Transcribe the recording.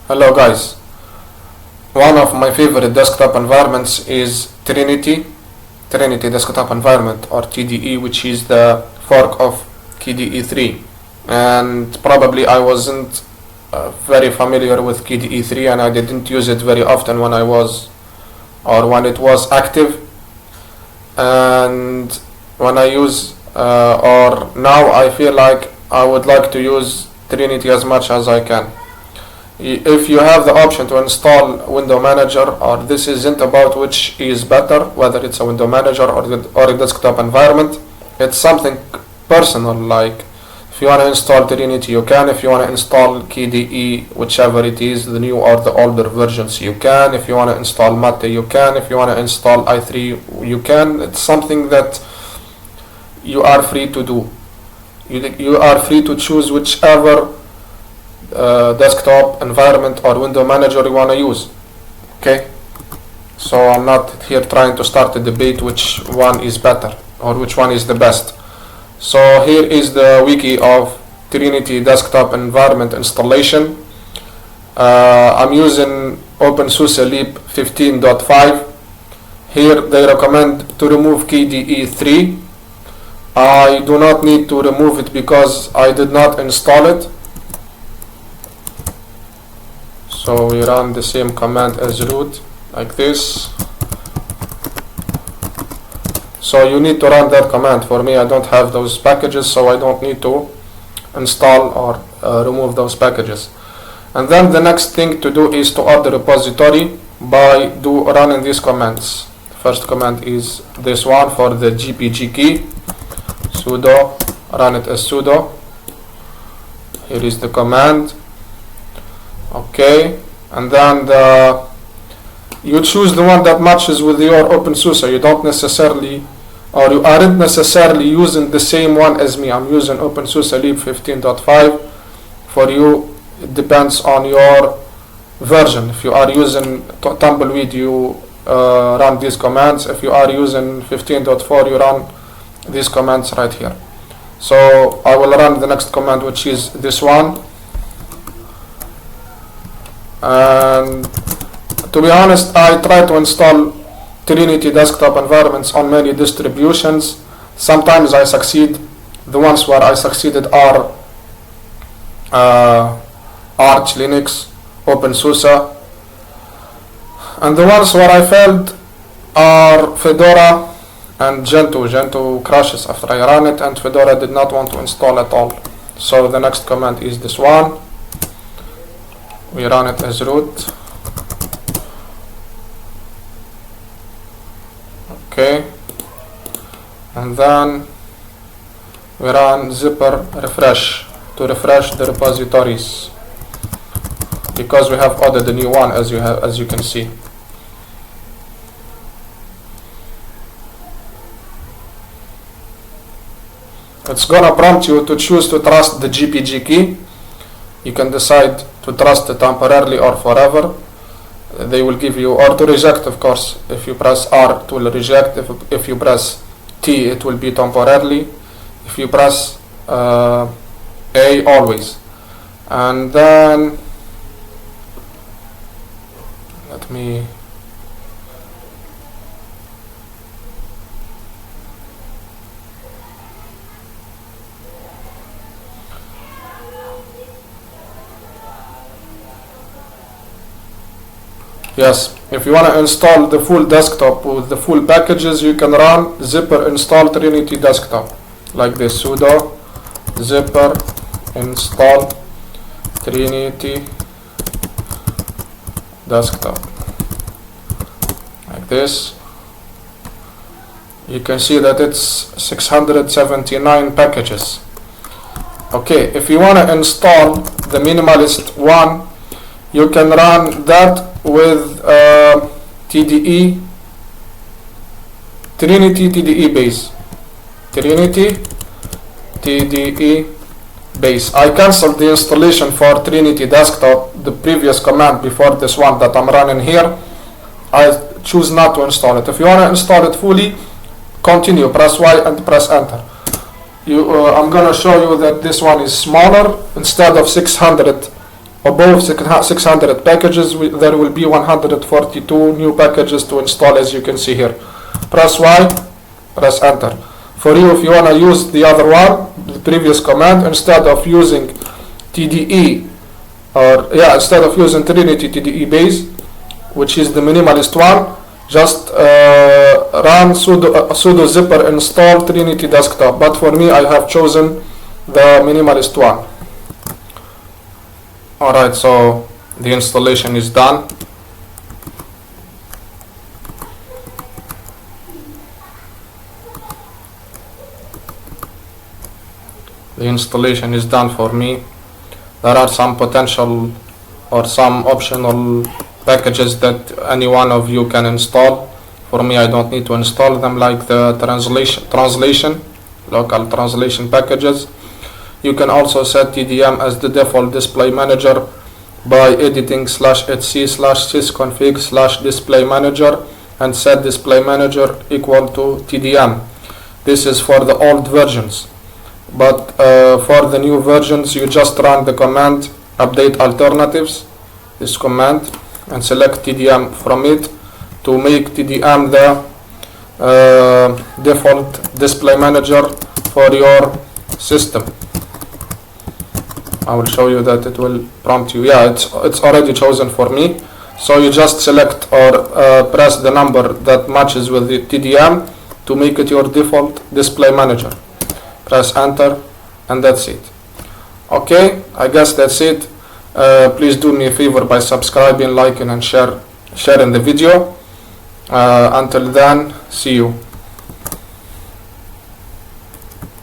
Hello guys, one of my favorite desktop environments is Trinity Desktop Environment, or TDE, which is the fork of KDE 3. And probably I wasn't very familiar with KDE 3, and I didn't use it very often when it was active. And when I use or now I feel like I would like to use Trinity as much as I can. If you have the option to install window manager, or this isn't about which is better, whether it's a window manager or a desktop environment, it's something personal. Like if you want to install Trinity, you can. If you want to install KDE, whichever it is, the new or the older versions, you can. If you want to install Mate, you can. If you want to install i3, you can. It's something that you are free to do. You are free to choose whichever desktop environment or window manager you want to use. Okay, so I'm not here trying to start a debate which one is better or which one is the best. So here is the wiki of Trinity desktop environment installation. I'm using openSUSE lib 15.5. Here they recommend to remove KDE 3. I do not need to remove it because I did not install it. So we run the same command as root, like this. So you need to run that command. For me, I don't have those packages, so I don't need to install or remove those packages. And then the next thing to do is to add the repository by running these commands. First command is this one for the GPG key. Sudo, run it as sudo. Here is the command. Okay, and then you choose the one that matches with your openSUSE. You don't necessarily, or you aren't necessarily using the same one as me. I'm using openSUSE lib 15.5. For you, it depends on your version. If you are using Tumbleweed, you run these commands. If you are using 15.4, you run these commands right here. So I will run the next command, which is this one. And to be honest, I try to install Trinity desktop environments on many distributions. Sometimes I succeed. The ones where I succeeded are Arch Linux, openSUSE, and the ones where I failed are Fedora and Gentoo. Gentoo crashes after I run it, and Fedora did not want to install at all. So the next command is this one. We run it as root. Okay, and then we run zipper refresh to refresh the repositories, because we have added a new one, as you can see. It's gonna prompt you to choose to trust the GPG key. You can decide to trust it temporarily or forever. They will give you, or to reject, of course. If you press R, it will reject. If you press T, it will be temporarily. If you press A, always. And then let me yes, if you want to install the full desktop with the full packages, you can run zipper install Trinity desktop, like this. Sudo zipper install Trinity desktop, like this. You can see that it's 679 packages. Okay, if you want to install the minimalist one, you can run that with TDE, Trinity TDE base. Trinity TDE base. I cancelled the installation for Trinity desktop, the previous command before this one that I'm running here. I choose not to install it. If you want to install it fully, continue, press Y and press enter. I'm gonna show you that this one is smaller. Instead of 600 above 600 packages, there will be 142 new packages to install, as you can see here. Press Y, press enter. For you, if you want to use the other one, the previous command, instead of using TDE, instead of using Trinity TDE base, which is the minimalist one, just run sudo zipper install Trinity desktop. But for me, I have chosen the minimalist one. Alright, so the installation is done. The installation is done for me. There are some potential or some optional packages that any one of you can install. For me, I don't need to install them, like the translation, local translation packages. You can also set TDM as the default display manager by editing /etc/sysconfig/display manager and set display manager equal to TDM. This is for the old versions, but for the new versions, you just run the command update alternatives, this command, and select TDM from it to make TDM the default display manager for your system. I will show you that it will prompt you. Yeah, it's already chosen for me. So you just select or press the number that matches with the TDM to make it your default display manager. Press enter, and that's it. Okay, I guess that's it. Please do me a favor by subscribing, liking, and sharing the video. Until then, see you.